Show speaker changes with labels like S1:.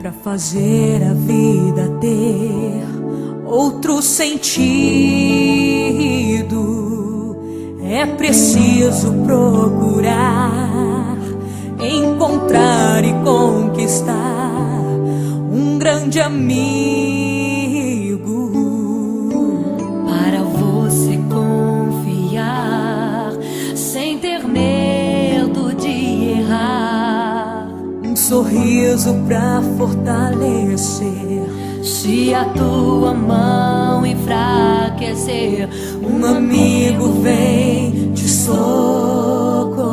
S1: Para fazer a vida ter outro sentido, é preciso procurar, encontrar e conquistar um grande amigo.
S2: Para você confiar sem ter medo de errar,
S1: Um sorriso pra fortalecer.
S2: se a tua mão enfraquecer,
S1: Um amigo vem te socorrer.